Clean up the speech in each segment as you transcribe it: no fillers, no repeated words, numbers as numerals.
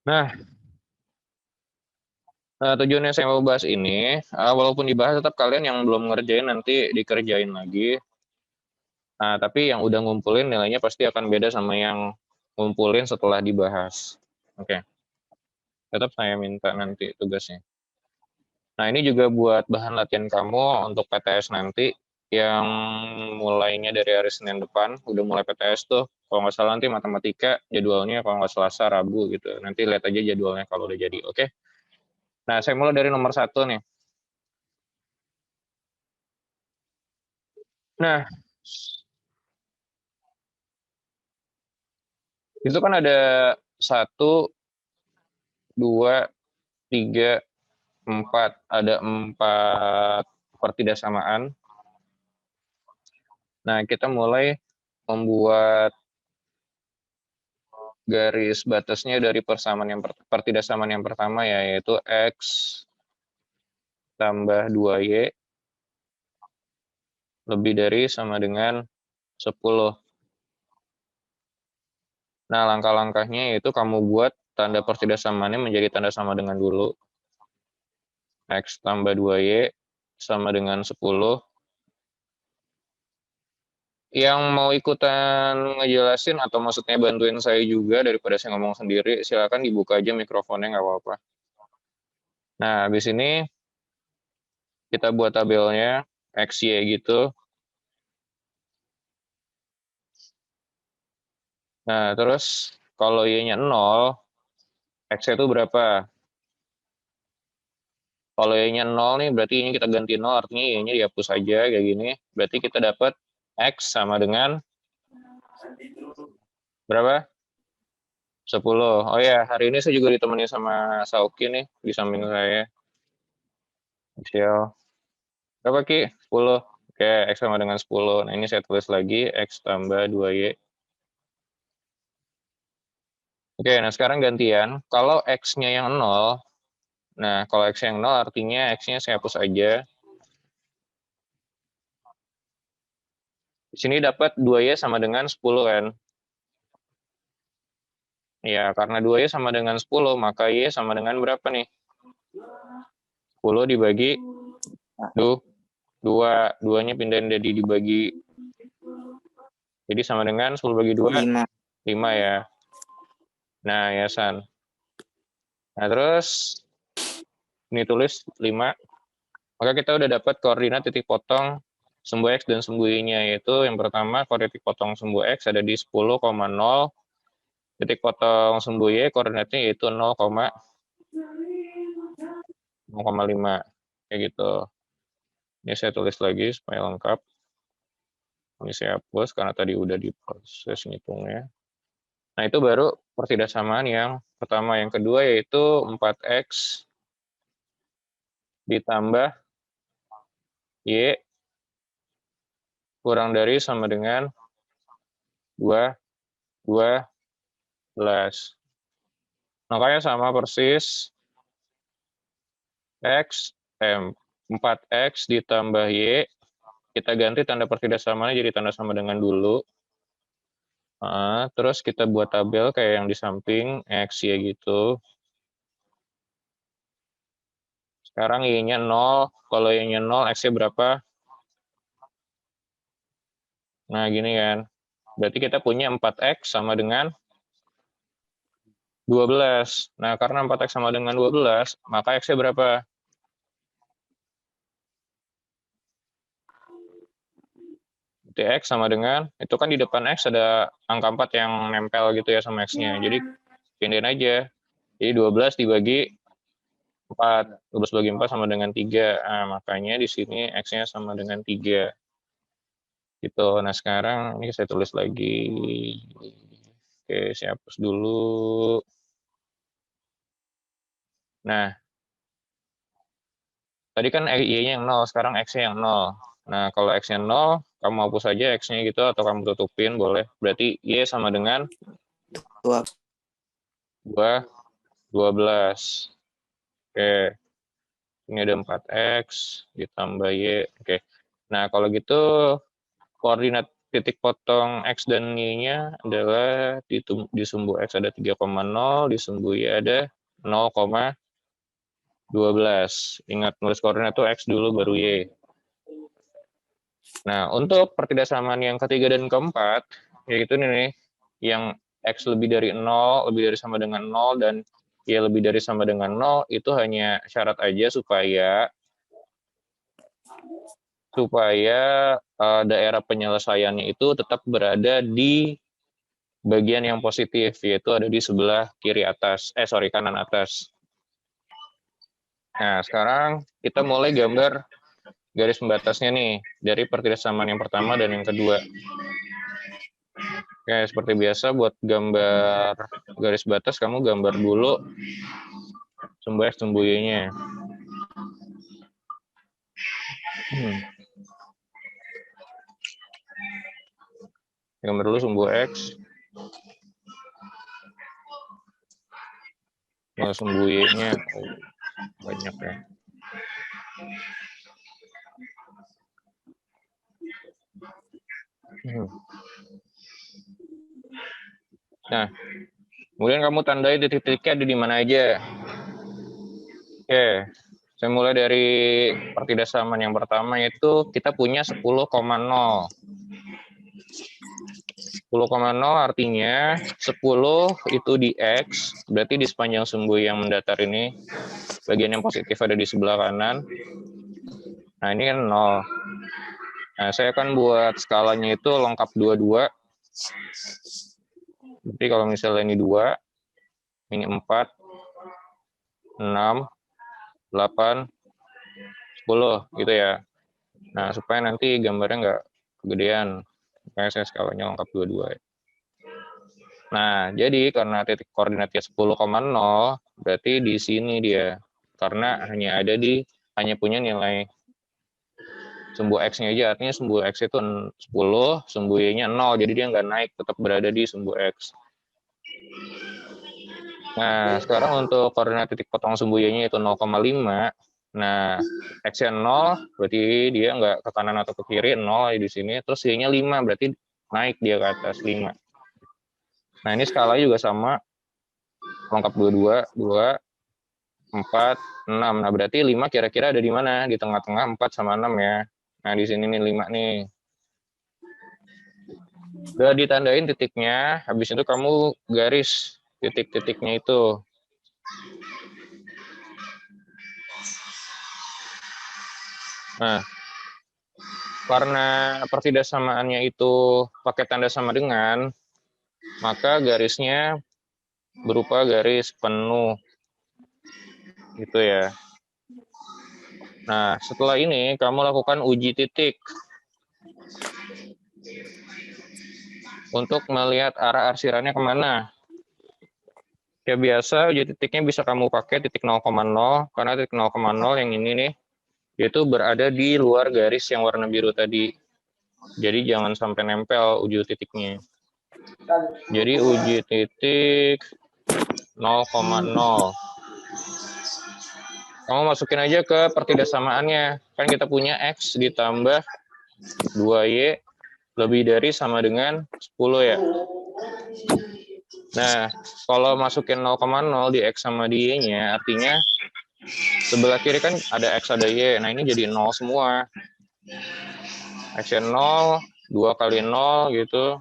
Nah, tujuannya saya mau bahas ini, walaupun dibahas tetap kalian yang belum ngerjain nanti dikerjain lagi. Nah, tapi yang udah ngumpulin nilainya pasti akan beda sama yang ngumpulin setelah dibahas. Oke, tetap saya minta nanti tugasnya. Nah, ini juga buat bahan latihan kamu untuk PTS nanti yang mulainya dari hari Senin depan, udah mulai PTS tuh. Kalau nggak salah nanti matematika jadwalnya kalau nggak Selasa, Rabu gitu. Nanti lihat aja jadwalnya kalau udah jadi, oke? Nah, saya mulai dari nomor satu nih. Nah, itu kan ada satu, dua, tiga, empat. Ada empat pertidaksamaan. Nah, kita mulai membuat garis batasnya dari persamaan yang pertidaksamaan yang pertama ya, yaitu X tambah 2Y lebih dari sama dengan 10. Nah, langkah-langkahnya itu kamu buat tanda pertidaksamaannya menjadi tanda sama dengan dulu. X tambah 2Y sama dengan 10. Yang mau ikutan ngejelasin atau maksudnya bantuin saya juga daripada saya ngomong sendiri, silakan dibuka aja mikrofonnya, nggak apa-apa. Nah, habis ini kita buat tabelnya X, Y gitu. Nah, terus kalau Y-nya 0, X itu berapa? Kalau Y-nya 0 nih, berarti ini kita ganti 0, artinya Y-nya dihapus aja kayak gini. Berarti kita dapat X sama dengan berapa? 10. Oh ya, hari ini saya juga ditemani sama Sauki nih, di samping saya. Sial. Berapa, Ki? 10. Oke, X sama dengan 10. Nah, ini saya tulis lagi, X tambah 2Y. Oke, nah sekarang gantian. Kalau X-nya yang 0, nah kalau X yang 0 artinya X-nya saya hapus aja. Di sini dapat 2Y sama dengan 10 kan? Ya, karena 2Y sama dengan 10, maka Y sama dengan berapa nih? 10 dibagi 2. 2-nya pindahin jadi dibagi. Jadi sama dengan 10 bagi 2, 5. 5 ya. Nah, ya San. Nah, terus ini tulis 5. Maka kita udah dapat koordinat titik potong sumbu X dan sumbu Y-nya, yaitu yang pertama koordinat titik potong sumbu X ada di 10,0, titik potong sumbu Y koordinatnya yaitu 0,5 kayak gitu. Ini saya tulis lagi supaya lengkap. Ini saya hapus karena tadi udah diproses ngitungnya. Nah, itu baru pertidaksamaan yang pertama. Yang kedua yaitu 4X ditambah Y kurang dari sama dengan 12. Makanya sama persis X, 4X ditambah Y, kita ganti tanda pertidaksamaannya jadi tanda sama dengan dulu. Terus kita buat tabel kayak yang di samping, X, Y gitu. Sekarang Y-nya 0, kalau Y-nya 0, X-nya berapa? Nah, gini kan. Berarti kita punya 4X sama dengan 12. Nah, karena 4X sama dengan 12, maka X-nya berapa? X sama dengan, itu kan di depan X ada angka 4 yang nempel gitu ya sama X-nya. Jadi, pindahin aja. Jadi 12 dibagi 4. 12 bagi 4 sama dengan 3. Nah, makanya di sini X-nya sama dengan 3. Gitu. Nah, sekarang ini saya tulis lagi. Oke, saya hapus dulu. Nah, tadi kan Y-nya yang 0, sekarang X-nya yang 0. Nah, kalau X-nya 0, kamu hapus aja X-nya gitu, atau kamu tutupin, boleh. Berarti Y sama dengan 12. Oke, ini ada 4X ditambah Y. Oke, nah kalau gitu koordinat titik potong X dan Y-nya adalah di sumbu X ada 3,0, di sumbu Y ada 0,12. Ingat, nulis koordinat itu X dulu baru Y. Nah, untuk pertidaksamaan yang ketiga dan keempat, yaitu ini nih, yang X lebih dari 0, lebih dari sama dengan 0, dan Y lebih dari sama dengan 0, itu hanya syarat aja supaya daerah penyelesaiannya itu tetap berada di bagian yang positif, yaitu ada di sebelah kiri atas, kanan atas. Nah, sekarang kita mulai gambar garis pembatasnya nih, dari pertidaksamaan yang pertama dan yang kedua. Oke, seperti biasa buat gambar garis batas, kamu gambar dulu sumbu X, sumbu Y-nya. Gambar dulu sumbu X. Nah, sumbu Y-nya banyak ya. Nah, kemudian kamu tandai titik-titiknya ada di mana aja. Oke, saya mulai dari pertidaksamaan yang pertama, yaitu kita punya 10,0. 10,0 artinya 10 itu di X, berarti di sepanjang sumbu yang mendatar ini, bagian yang positif ada di sebelah kanan. Nah, ini kan 0. Nah, saya akan buat skalanya itu lengkap 22. Jadi kalau misalnya ini 2, ini 4, 6, 8, 10 gitu ya. Nah, supaya nanti gambarnya nggak kegedean, makanya saya skalanya lengkap 22. Nah, jadi karena titik koordinatnya 10,0, berarti di sini dia. Karena hanya punya nilai sumbu X-nya aja, artinya sumbu X itu 10, sumbu Y-nya 0, jadi dia nggak naik, tetap berada di sumbu X. Nah, sekarang untuk koordinat titik potong sumbu Y-nya itu 0,5. Nah, X-nya 0, berarti dia nggak ke kanan atau ke kiri, 0 di sini. Terus Y-nya 5, berarti naik dia ke atas 5. Nah, ini skala juga sama, lengkap 22, 2, 4, 6. Nah, berarti 5 kira-kira ada di mana? Di tengah-tengah 4 sama 6 ya. Nah, di sini nih 5 nih. Udah ditandain titiknya, habis itu kamu garis titik-titiknya itu. Nah, karena pertidaksamaannya itu pakai tanda sama dengan, maka garisnya berupa garis penuh. Gitu ya. Nah, setelah ini kamu lakukan uji titik untuk melihat arah arsirannya kemana. Ya biasa, uji titiknya bisa kamu pakai titik 0,0, karena titik 0,0 yang ini nih, itu berada di luar garis yang warna biru tadi. Jadi jangan sampai nempel uji titiknya. Jadi uji titik 0,0. Kamu masukin aja ke pertidaksamaannya. Kan kita punya X ditambah 2Y lebih dari sama dengan 10 ya. Nah, kalau masukin 0,0 di X sama di Y-nya, artinya sebelah kiri kan ada X ada Y. Nah, ini jadi 0 semua. X-nya 0, 2 kali 0 gitu,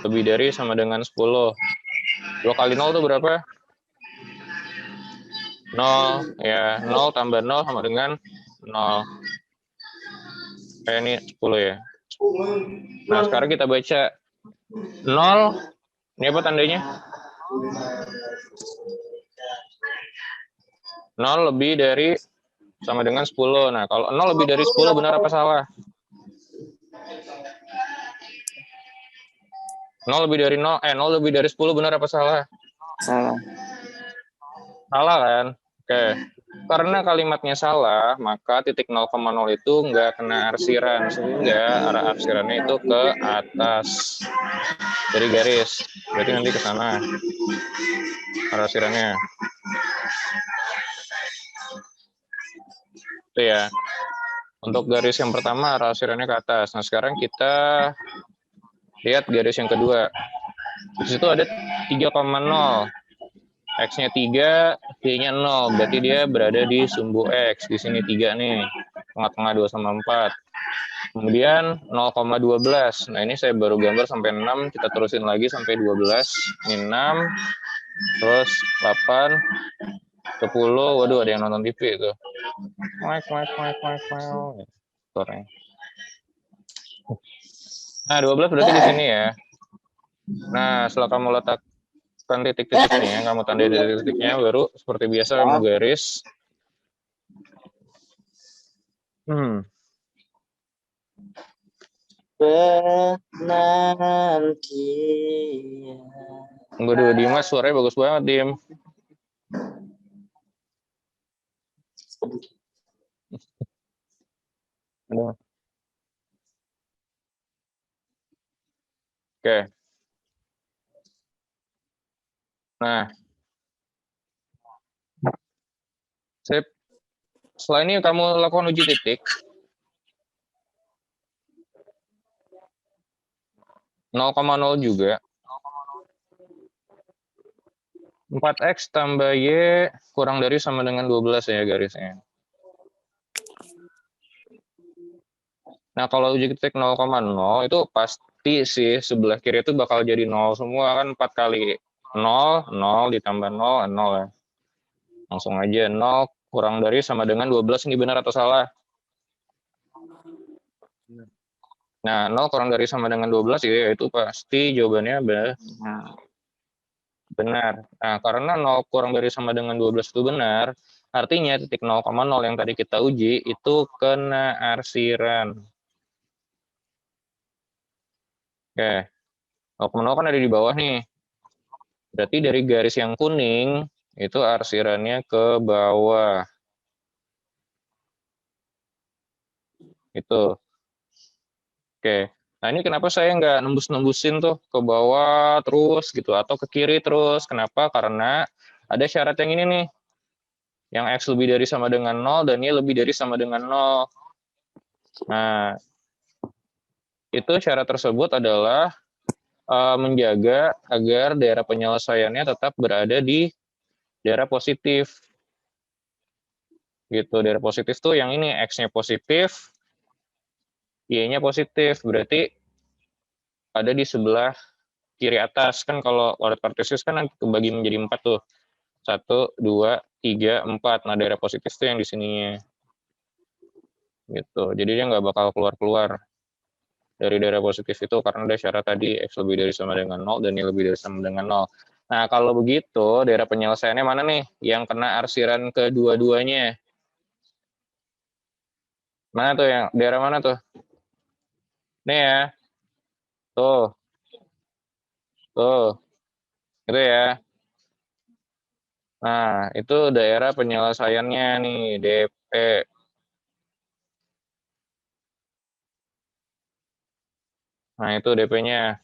lebih dari sama dengan 10. 2 kali 0 itu berapa? 0, ya. 0 tambah 0 sama dengan 0. Kayak ini 10 ya. Nah, sekarang kita baca 0, ini apa tandanya? 0 lebih dari sama dengan 10. Nah, kalau 0 lebih dari 10 benar apa salah? 0 lebih dari 0 lebih dari 10 benar apa salah? Salah. Salah kan? Oke. Karena kalimatnya salah, maka titik 0,0 itu nggak kena arsiran, sehingga arah arsirannya itu ke atas dari garis. Berarti nanti ke sana arah arsirannya. Itu ya. Untuk garis yang pertama arah arsirannya ke atas. Nah, sekarang kita Lihat garis yang kedua. Di situ ada 3,0. X-nya 3, Y-nya 0. Berarti dia berada di sumbu X. Di sini 3 nih. Tengah-tengah 2 sama 4. Kemudian 0,12. Nah, ini saya baru gambar sampai 6. Kita terusin lagi sampai 12. Ini 6. Terus 8. 10. Waduh, ada yang nonton TV itu. Nah, 12 berarti di sini ya. Nah, setelah kamu letakkan titik-titiknya, kamu tandai titik-titiknya, baru seperti biasa kamu garis. Waduh, Dimas suaranya bagus banget, Dim. Oke. Nah, setelah ini kamu lakukan uji titik. 0,0 juga. 4X tambah Y kurang dari sama dengan 12 ya garisnya. Nah, kalau uji titik 0,0 itu pasti sih sebelah kiri itu bakal jadi 0 semua kan 4 kali 0, 0 ditambah 0, 0 ya. Langsung aja 0 kurang dari sama dengan 12, ini benar atau salah? Nah, 0 kurang dari sama dengan 12 ya itu pasti jawabannya benar. Nah, karena 0 kurang dari sama dengan 12 itu benar, artinya titik 0,0 yang tadi kita uji itu kena arsiran. Oke, 0,0 kan ada di bawah nih. Berarti dari garis yang kuning, itu arsirannya ke bawah. Itu. Oke. Nah, ini kenapa saya nggak nembus-nembusin tuh ke bawah terus gitu, atau ke kiri terus. Kenapa? Karena ada syarat yang ini nih. Yang X lebih dari sama dengan 0, dan Y lebih dari sama dengan 0. Nah, itu syarat tersebut adalah menjaga agar daerah penyelesaiannya tetap berada di daerah positif. Gitu, daerah positif tuh yang ini, X-nya positif, Y-nya positif, berarti ada di sebelah kiri atas. Kan kalau order kartesius kan kebagi menjadi 4 tuh. 1, 2, 3, 4. Nah, daerah positif tuh yang di sininya. Gitu. Jadi dia nggak bakal keluar-keluar dari daerah positif itu karena ada syarat tadi X lebih dari sama dengan 0 dan Y lebih dari sama dengan 0. Nah, kalau begitu daerah penyelesaiannya mana nih? Yang kena arsiran kedua-duanya. Mana tuh yang daerah mana tuh? Nih ya. Tuh. Tuh. Itu ya. Nah, itu daerah penyelesaiannya nih, DP. Nah, itu DP-nya.